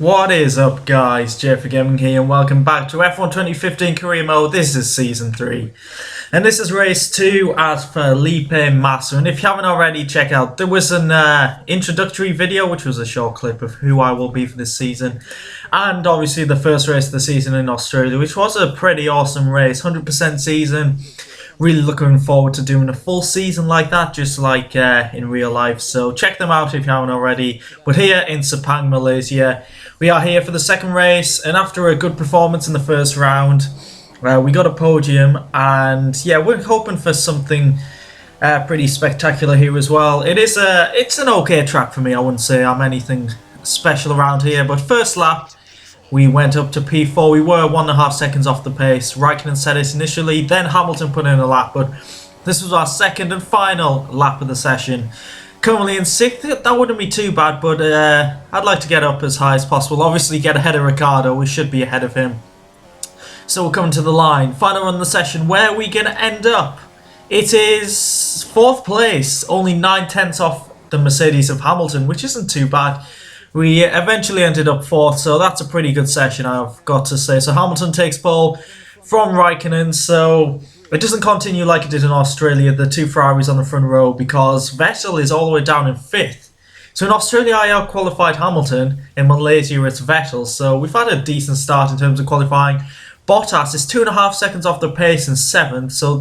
What is up, guys? JayFerGaming here, and welcome back to F1 2015 Career Mode. This is Season 3. And this is Race 2 as Felipe Massa. And if you haven't already, check out, there was an introductory video, which was a short clip of who I will be for this season. And obviously the first race of the season in Australia, which was a pretty awesome race. 100% season. Really looking forward to doing a full season like that, just like in real life. So check them out if you haven't already. But here in Sepang, Malaysia, we are here for the second race. And after a good performance in the first round, we got a podium. And yeah, we're hoping for something pretty spectacular here as well. It's an okay track for me. I wouldn't say I'm anything special around here. But first lap, we went up to P4. We were 1.5 seconds off the pace. Raikkonen set it initially, then Hamilton put in a lap, but this was our second and final lap of the session. Currently in 6th, that wouldn't be too bad, but I'd like to get up as high as possible. Obviously get ahead of Ricardo, we should be ahead of him. So we're coming to the line. Final run of the session, where are we going to end up? It is 4th place, only 9/10 off the Mercedes of Hamilton, which isn't too bad. We eventually ended up 4th, so that's a pretty good session, I've got to say. So Hamilton takes pole from Raikkonen, so it doesn't continue like it did in Australia, the two Ferraris on the front row, because Vettel is all the way down in 5th. So in Australia, I out-qualified Hamilton. In Malaysia, it's Vettel, so we've had a decent start in terms of qualifying. Bottas is 2.5 seconds off the pace in 7th, so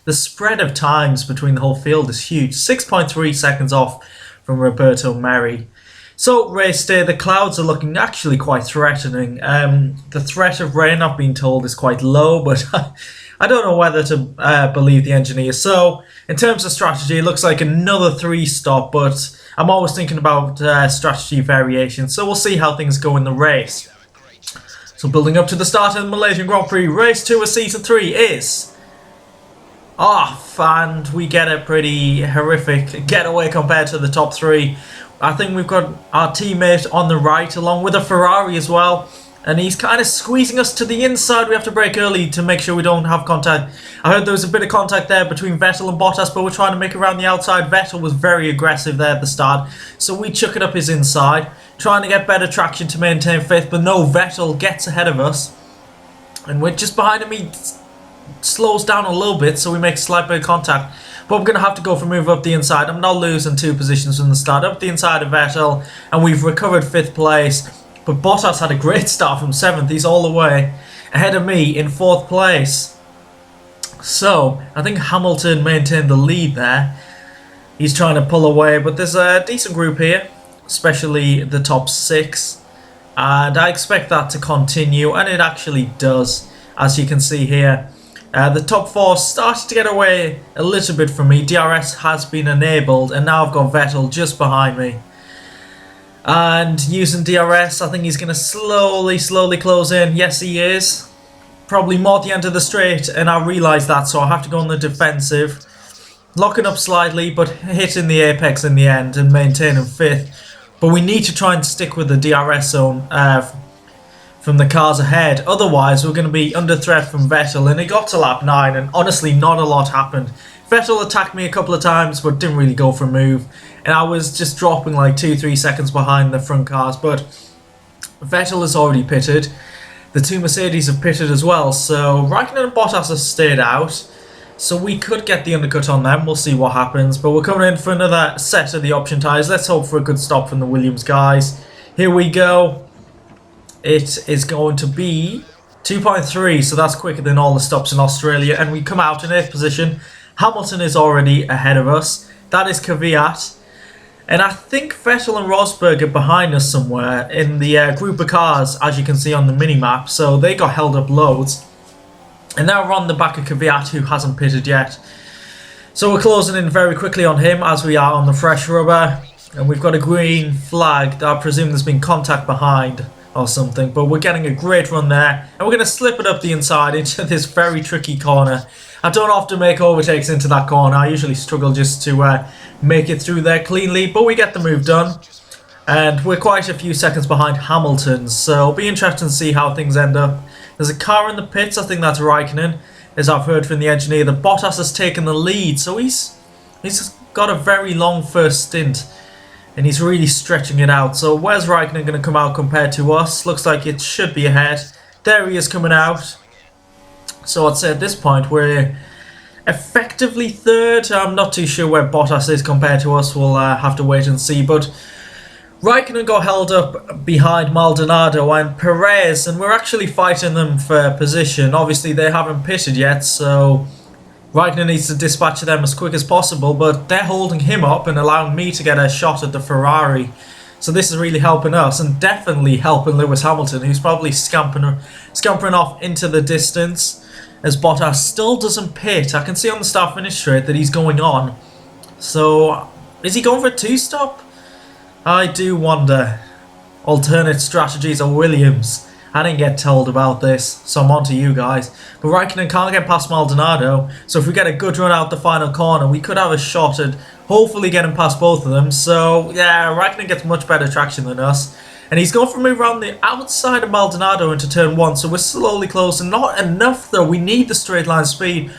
the spread of times between the whole field is huge. 6.3 seconds off from Roberto Merri. So, race day, the clouds are looking actually quite threatening. The threat of rain, I've been told, is quite low, but I don't know whether to believe the engineer. So, in terms of strategy, it looks like another 3-stop, but I'm always thinking about strategy variation, so we'll see how things go in the race. So, building up to the start of the Malaysian Grand Prix, race 2 of Season 3 is off, and we get a pretty horrific getaway compared to the top 3. I think we've got our teammate on the right along with a Ferrari as well, and he's kind of squeezing us to the inside. We have to brake early to make sure we don't have contact. I heard there was a bit of contact there between Vettel and Bottas, but we're trying to make it around the outside. Vettel was very aggressive there at the start, so we chuck it up his inside, trying to get better traction to maintain 5th, but no, Vettel gets ahead of us, and we're just behind him. He slows down a little bit, so we make a slight bit of contact. But I'm going to have to go for a move up the inside. I'm not losing 2 positions from the start. Up the inside of Vettel, and we've recovered 5th place. But Bottas had a great start from 7th. He's all the way ahead of me in 4th place. So, I think Hamilton maintained the lead there. He's trying to pull away, but there's a decent group here, especially the top 6. And I expect that to continue, and it actually does, as you can see here. The top 4 started to get away a little bit from me. DRS has been enabled, and now I've got Vettel just behind me. And using DRS, I think he's going to slowly close in. Yes, he is. Probably more at the end of the straight, and I realise that, so I have to go on the defensive. Locking up slightly, but hitting the apex in the end and maintaining 5th. But we need to try and stick with the DRS zone from the cars ahead, otherwise we're going to be under threat from Vettel. And it got to lap 9, and honestly not a lot happened. Vettel attacked me a couple of times, but didn't really go for a move, and I was just dropping like 2-3 seconds behind the front cars. But Vettel has already pitted, the 2 Mercedes have pitted as well, so Raikkonen and Bottas have stayed out, so we could get the undercut on them. We'll see what happens, but we're coming in for another set of the option tyres. Let's hope for a good stop from the Williams guys. Here we go. It is going to be 2.3, so that's quicker than all the stops in Australia. And we come out in 8th position. Hamilton is already ahead of us. That is Kvyat. And I think Vettel and Rosberg are behind us somewhere in the group of cars, as you can see on the mini-map. So they got held up loads. And now we're on the back of Kvyat, who hasn't pitted yet. So we're closing in very quickly on him, as we are on the fresh rubber. And we've got a green flag. I presume there's been contact behind or something, but we're getting a great run there, and we're going to slip it up the inside into this very tricky corner. I don't often make overtakes into that corner. I usually struggle just to make it through there cleanly, but we get the move done, and we're quite a few seconds behind Hamilton, so it'll be interesting to see how things end up. There's a car in the pits. I think that's Raikkonen, as I've heard from the engineer. The Bottas has taken the lead, so he's got a very long first stint and he's really stretching it out. So where's Raikkonen going to come out compared to us? Looks like it should be ahead. There he is coming out. So I'd say at this point we're effectively third. I'm not too sure where Bottas is compared to us. We'll have to wait and see. But Raikkonen got held up behind Maldonado and Perez, and we're actually fighting them for position. Obviously they haven't pitted yet, so Raikkonen needs to dispatch them as quick as possible, but they're holding him up and allowing me to get a shot at the Ferrari. So this is really helping us, and definitely helping Lewis Hamilton, who's probably scampering off into the distance as Bottas still doesn't pit. I can see on the start-finish straight that he's going on. So is he going for a two-stop? I do wonder. Alternate strategies of Williams. I didn't get told about this, so I'm on to you guys. But Raikkonen can't get past Maldonado, so if we get a good run out the final corner, we could have a shot at hopefully getting past both of them. So yeah, Raikkonen gets much better traction than us. And he's going for a move around the outside of Maldonado into turn 1, so we're slowly closing. Not enough though, we need the straight line speed.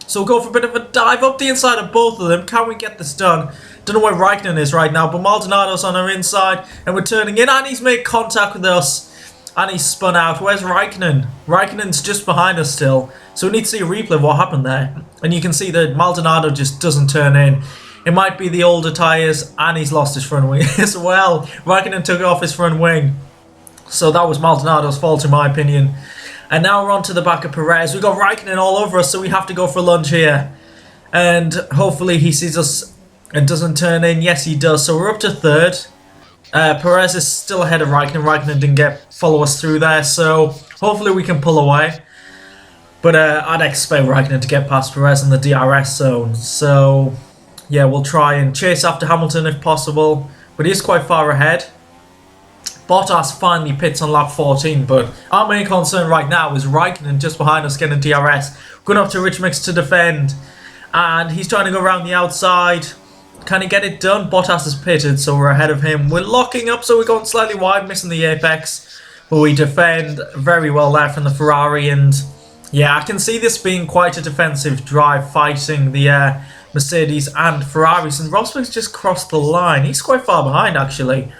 So we'll go for a bit of a dive up the inside of both of them. Can we get this done? Don't know where Raikkonen is right now, but Maldonado's on our inside, and we're turning in, and he's made contact with us. And he's spun out. Where's Raikkonen? Raikkonen's just behind us still. So we need to see a replay of what happened there. And you can see that Maldonado just doesn't turn in. It might be the older tyres, and he's lost his front wing as well. Raikkonen took off his front wing. So that was Maldonado's fault in my opinion. And now we're on to the back of Perez. We've got Raikkonen all over us, so we have to go for lunge here. And hopefully he sees us and doesn't turn in. Yes, he does. So we're up to third. Perez is still ahead of Raikkonen. Raikkonen didn't follow us through there, so hopefully we can pull away. But I'd expect Raikkonen to get past Perez in the DRS zone. So yeah, we'll try and chase after Hamilton if possible, but he's quite far ahead. Bottas finally pits on lap 14, but our main concern right now is Raikkonen just behind us getting DRS. Going up to Rich Mix to defend, and he's trying to go around the outside. Can he get it done? Bottas is pitted, so we're ahead of him. We're locking up, so we're going slightly wide, missing the apex. But we defend very well there from the Ferrari, and yeah, I can see this being quite a defensive drive, fighting the Mercedes and Ferraris. And Rosberg's just crossed the line. He's quite far behind, actually.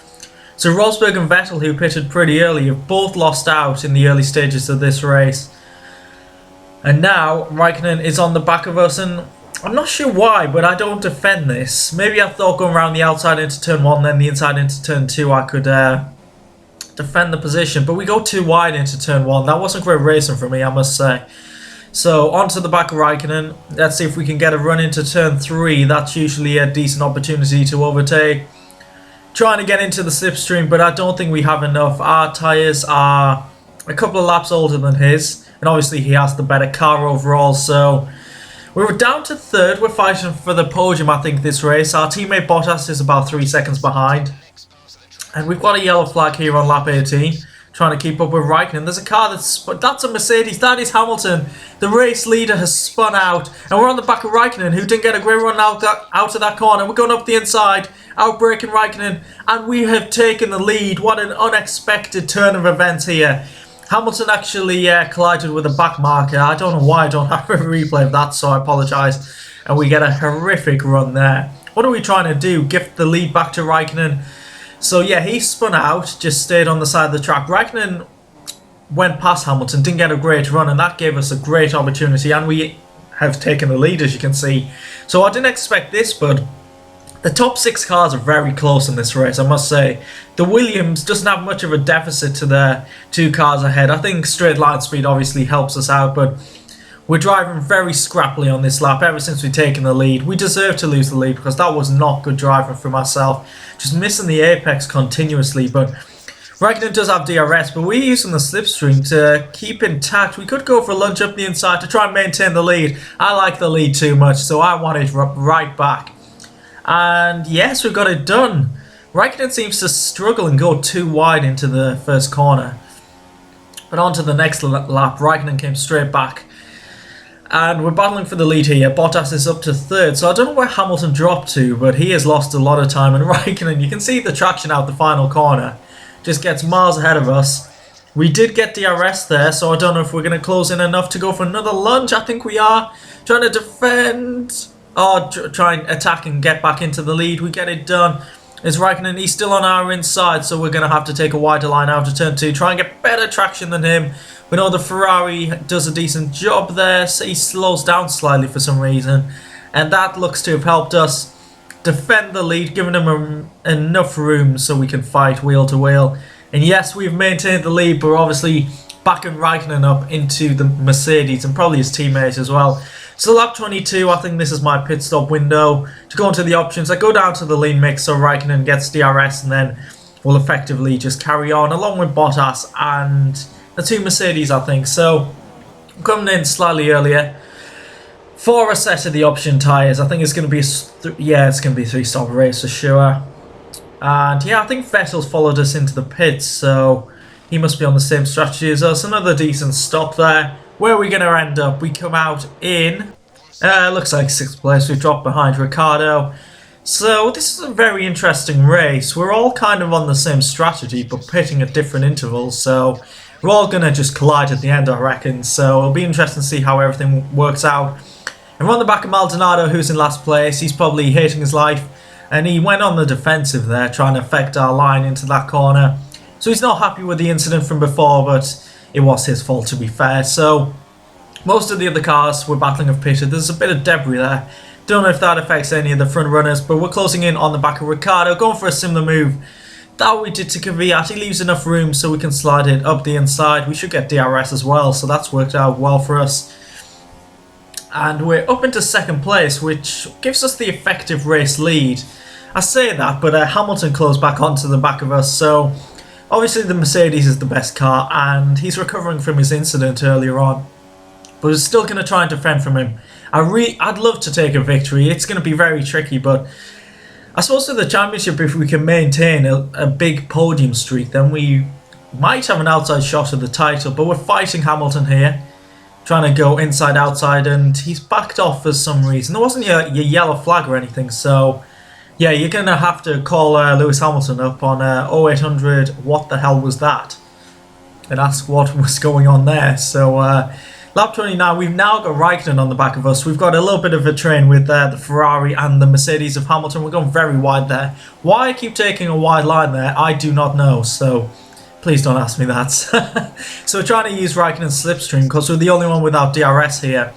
So Rosberg and Vettel, who pitted pretty early, have both lost out in the early stages of this race. And now Raikkonen is on the back of us, and I'm not sure why, but I don't defend this. Maybe I thought going around the outside into turn 1, then the inside into turn 2, I could defend the position. But we go too wide into turn 1. That wasn't great racing for me, I must say. So onto the back of Raikkonen. Let's see if we can get a run into turn 3. That's usually a decent opportunity to overtake. Trying to get into the slipstream, but I don't think we have enough. Our tyres are a couple of laps older than his. And obviously he has the better car overall, so we're down to third. We're fighting for the podium, I think, this race. Our teammate Bottas is about 3 seconds behind. And we've got a yellow flag here on lap 18. Trying to keep up with Raikkonen. There's a car that's a Mercedes. That is Hamilton. The race leader has spun out. And we're on the back of Raikkonen, who didn't get a great run out of that corner. We're going up the inside, outbraking Raikkonen. And we have taken the lead. What an unexpected turn of events here. Hamilton actually collided with a back marker. I don't know why I don't have a replay of that, so I apologise. And we get a horrific run there. What are we trying to do? Gift the lead back to Raikkonen. So yeah, he spun out, just stayed on the side of the track. Raikkonen went past Hamilton, didn't get a great run, and that gave us a great opportunity. And we have taken the lead, as you can see. So I didn't expect this, but the top 6 cars are very close in this race, I must say. The Williams doesn't have much of a deficit to the 2 cars ahead. I think straight line speed obviously helps us out, but we're driving very scrappily on this lap ever since we've taken the lead. We deserve to lose the lead because that was not good driving for myself. Just missing the apex continuously, but Raikkonen does have DRS, but we're using the slipstream to keep intact. We could go for a lunge up the inside to try and maintain the lead. I like the lead too much, so I want it right back. And yes, we've got it done. Raikkonen seems to struggle and go too wide into the first corner. But on to the next lap, Raikkonen came straight back. And we're battling for the lead here. Bottas is up to third, so I don't know where Hamilton dropped to, but he has lost a lot of time. And Raikkonen, you can see the traction out the final corner. Just gets miles ahead of us. We did get DRS there, so I don't know if we're going to close in enough to go for another lunge. I think we are. Trying to defend. Oh, try and attack and get back into the lead. We get it done. is Raikkonen. He's still on our inside, so we're going to have to take a wider line out of turn 2, try and get better traction than him. We know the Ferrari does a decent job there, so he slows down slightly for some reason, and that looks to have helped us defend the lead, giving him enough room so we can fight wheel to wheel. And yes, we've maintained the lead, but we're obviously backing Raikkonen up into the Mercedes and probably his teammates as well. So lap 22, I think this is my pit stop window. To go into the options, I go down to the lean mix so Raikkonen gets DRS, and then we'll effectively just carry on along with Bottas and the 2 Mercedes, I think. So I'm coming in slightly earlier for a set of the option tyres. I think it's going to be it's going to be a 3-stop race for sure. And yeah, I think Vettel's followed us into the pits, so he must be on the same strategy as us. Another decent stop there. Where are we going to end up? We come out in, looks like 6th place. We've dropped behind Ricciardo. So this is a very interesting race. We're all kind of on the same strategy, but pitting at different intervals. So we're all going to just collide at the end, I reckon. So it'll be interesting to see how everything works out. And we're on the back of Maldonado, who's in last place. He's probably hating his life. And he went on the defensive there, trying to affect our line into that corner. So he's not happy with the incident from before, but it was his fault, to be fair. So most of the other cars were battling of pitted. There's a bit of debris there. Don't know if that affects any of the front runners, but we're closing in on the back of Ricciardo, going for a similar move that we did to Kvyat. He leaves enough room so we can slide it up the inside. We should get DRS as well, so that's worked out well for us. And we're up into 2nd place, which gives us the effective race lead. I say that, but Hamilton closed back onto the back of us, so obviously the Mercedes is the best car, and he's recovering from his incident earlier on. But we're still going to try and defend from him. I'd love to take a victory. It's going to be very tricky, but I suppose for the championship, if we can maintain a big podium streak, then we might have an outside shot at the title. But we're fighting Hamilton here, trying to go inside outside, and he's backed off for some reason. There wasn't your yellow flag or anything, so yeah, you're going to have to call Lewis Hamilton up on 0800 what the hell was that, and ask what was going on there. So lap 29, we've now got Raikkonen on the back of us. We've got a little bit of a train with the Ferrari and the Mercedes of Hamilton. We're going very wide there. Why I keep taking a wide line there, I do not know, so please don't ask me that. So we're trying to use Raikkonen's slipstream because we're the only one without DRS here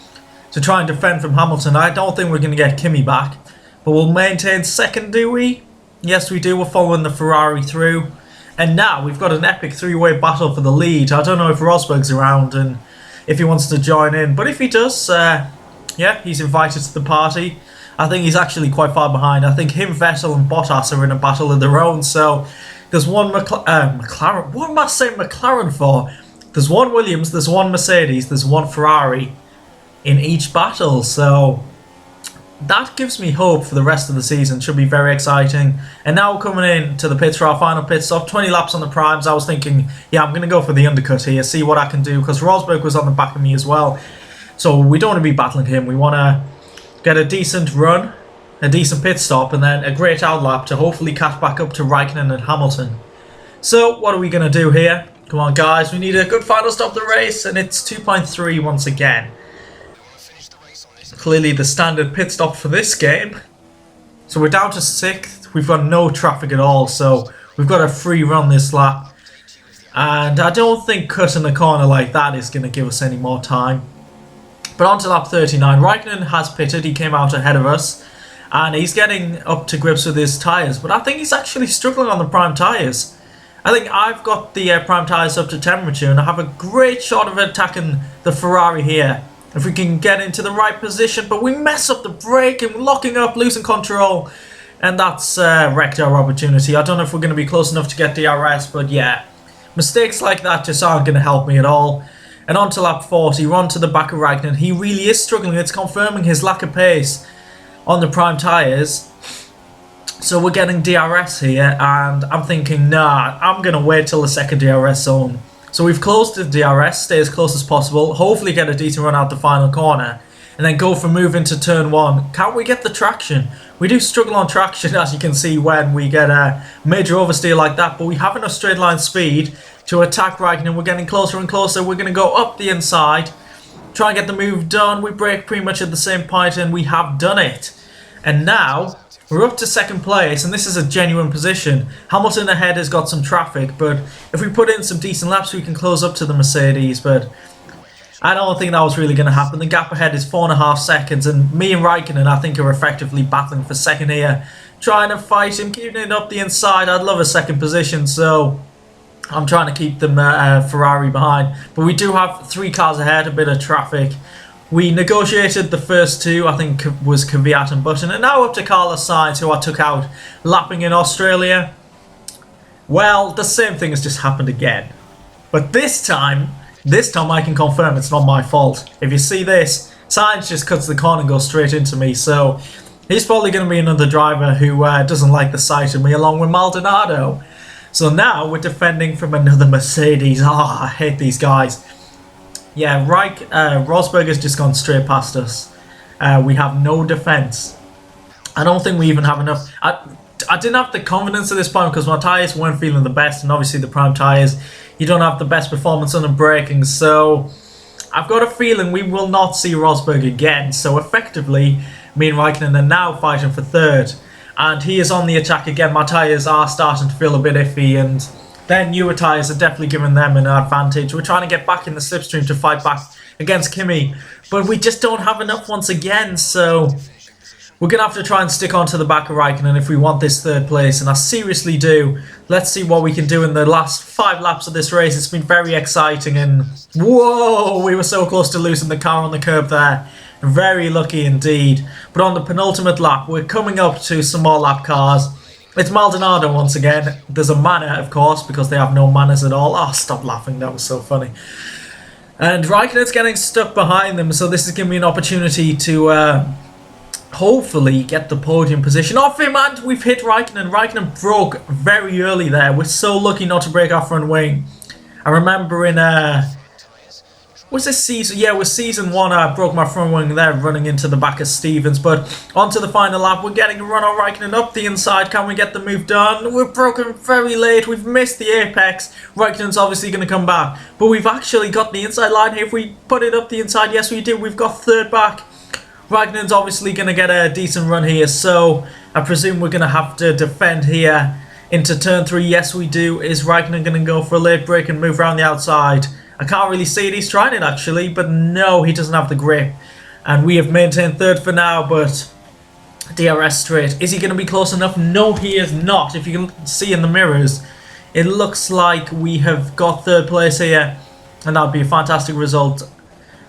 to try and defend from Hamilton. I don't think we're going to get Kimi back, but we'll maintain 2nd, do we? Yes, we do. We're following the Ferrari through. And now we've got an epic 3-way battle for the lead. I don't know if Rosberg's around and if he wants to join in, but if he does, yeah, he's invited to the party. I think he's actually quite far behind. I think him, Vettel and Bottas are in a battle of their own, so there's one McLaren. What am I saying McLaren for? There's one Williams, there's one Mercedes, there's one Ferrari in each battle, so that gives me hope for the rest of the season. Should be very exciting. And now we're coming in to the pits for our final pit stop. 20 laps on the primes. I was thinking, yeah, I'm going to go for the undercut here, see what I can do, because Rosberg was on the back of me as well. So we don't want to be battling him. We want to get a decent run, a decent pit stop, and then a great outlap to hopefully catch back up to Raikkonen and Hamilton. So what are we going to do here? Come on, guys. We need a good final stop of the race, and it's 2.3 once again. Clearly the standard pit stop for this game. So we're down to 6th. We've got no traffic at all, so we've got a free run this lap. And I don't think cutting the corner like that is going to give us any more time. But on to lap 39. Raikkonen has pitted. He came out ahead of us. And he's getting up to grips with his tyres. But I think he's actually struggling on the prime tyres. I think I've got the prime tyres up to temperature, and I have a great shot of attacking the Ferrari here. If we can get into the right position, but we mess up the brake and we're locking up, losing control, and that's wrecked our opportunity. I don't know if we're going to be close enough to get DRS, but yeah, mistakes like that just aren't going to help me at all. And on to lap 40, we're on to the back of Raikkonen. He really is struggling. It's confirming his lack of pace on the prime tyres. So we're getting DRS here, and I'm thinking, nah, I'm going to wait till the 2nd DRS zone. So we've closed the DRS, stay as close as possible, hopefully get a decent run out the final corner, and then go for move into turn 1. Can't we get the traction? We do struggle on traction, as you can see, when we get a major oversteer like that, but we have enough straight line speed to attack Raikkonen. We're getting closer and closer. We're going to go up the inside, try and get the move done. We brake pretty much at the same point, and we have done it. And now We're up to second place, and this is a genuine position. Hamilton ahead has got some traffic, but if we put in some decent laps, we can close up to the Mercedes, but I don't think that was really going to happen. The gap ahead is 4.5 seconds, and me and Raikkonen, I think, are effectively battling for second here, trying to fight him, keeping it up the inside. I'd love a second position, so I'm trying to keep them Ferrari behind. But we do have 3 cars ahead, a bit of traffic. We negotiated the first 2, I think was Kvyat and Button, and now up to Carlos Sainz, who I took out lapping in Australia. Well, the same thing has just happened again. But this time I can confirm it's not my fault. If you see this, Sainz just cuts the corner and goes straight into me, so he's probably going to be another driver who doesn't like the sight of me, along with Maldonado. So now we're defending from another Mercedes. I hate these guys. Yeah, Rosberg has just gone straight past us. We have no defence. I don't think we even have enough. I didn't have the confidence at this point because my tyres weren't feeling the best, and obviously the prime tyres, you don't have the best performance on them braking. So I've got a feeling we will not see Rosberg again. So effectively, me and Raikkonen are now fighting for third. And he is on the attack again. My tyres are starting to feel a bit iffy, and their newer tyres are definitely giving them an advantage. We're trying to get back in the slipstream to fight back against Kimi, but we just don't have enough once again, so we're going to have to try and stick on to the back of Raikkonen if we want this third place, and I seriously do. Let's see what we can do in the last 5 laps of this race. It's been very exciting, and whoa, we were so close to losing the car on the curb there. Very lucky indeed. But on the penultimate lap, we're coming up to some more lap cars. It's Maldonado once again. There's a manner, of course, because they have no manners at all. Oh, stop laughing. That was so funny. And Raikkonen's getting stuck behind them, so this is giving me an opportunity to hopefully get the podium position off him. And we've hit Raikkonen. Raikkonen broke very early there. We're so lucky not to break our front wing. I remember in was this season? Yeah, it was season 1. I broke my front wing there running into the back of Stevens. But onto the final lap. We're getting a run on Raikkonen up the inside. Can we get the move done? We're broken very late. We've missed the apex. Raikkonen's obviously going to come back. But we've actually got the inside line here. If we put it up the inside, yes we do. We've got third back. Raikkonen's obviously going to get a decent run here. So I presume we're going to have to defend here into turn 3. Yes we do. Is Raikkonen going to go for a late break and move around the outside? I can't really see it. He's trying it actually, but no, he doesn't have the grip. And we have maintained third for now, but DRS straight. Is he going to be close enough? No, he is not. If you can see in the mirrors, it looks like we have got third place here, and that would be a fantastic result.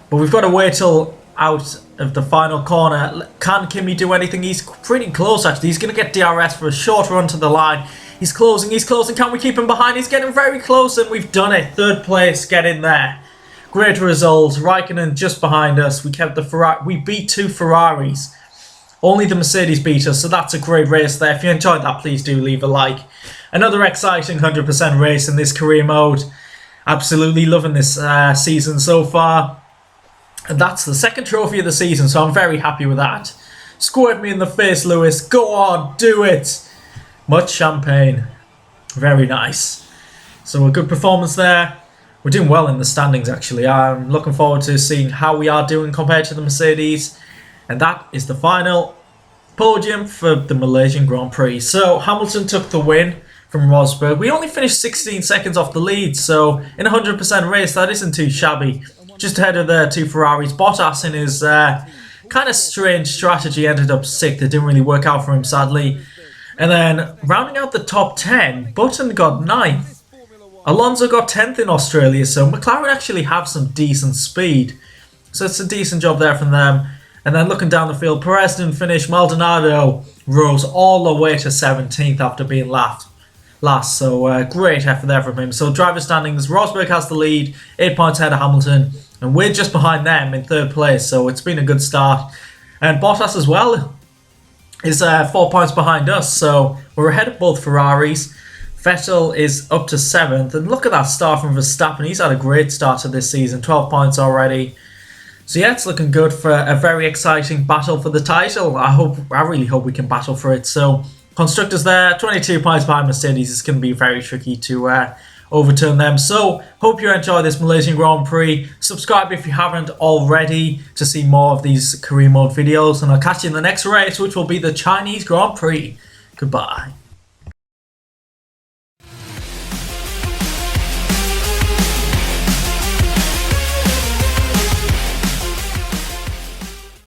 But we've got to wait till out of the final corner. Can Kimi do anything? He's pretty close actually. He's going to get DRS for a short run to the line. He's closing, can we keep him behind? He's getting very close, and we've done it. Third place, get in there. Great result. Raikkonen just behind us. We kept the Ferrari. We beat 2 Ferraris. Only the Mercedes beat us, so that's a great race there. If you enjoyed that, please do leave a like. Another exciting 100% race in this career mode. Absolutely loving this season so far. And that's the second trophy of the season, so I'm very happy with that. Squirt me in the face, Lewis. Go on, do it. Much champagne. Very nice. So a good performance there. We're doing well in the standings actually. I'm looking forward to seeing how we are doing compared to the Mercedes. And that is the final podium for the Malaysian Grand Prix. So Hamilton took the win from Rosberg. We only finished 16 seconds off the lead. So in a 100% race, that isn't too shabby. Just ahead of the 2 Ferraris. Bottas in his kind of strange strategy ended up 6th. It didn't really work out for him sadly. And then, rounding out the top 10, Button got 9th. Alonso got 10th in Australia, so McLaren actually have some decent speed. So it's a decent job there from them. And then looking down the field, Perez didn't finish. Maldonado rose all the way to 17th after being last. So great effort there from him. So driver standings, Rosberg has the lead, 8 points ahead of Hamilton. And we're just behind them in third place, so it's been a good start. And Bottas as well is 4 points behind us, so we're ahead of both Ferraris. Vettel is up to 7th, and look at that start from Verstappen. He's had a great start to this season, 12 points already. So yeah, it's looking good for a very exciting battle for the title. I really hope we can battle for it. So constructors there, 22 points behind Mercedes. It's going to be very tricky to overturn them. So hope you enjoy this Malaysian Grand Prix. Subscribe if you haven't already to see more of these career mode videos, and I'll catch you in the next race, which will be the Chinese Grand Prix. Goodbye.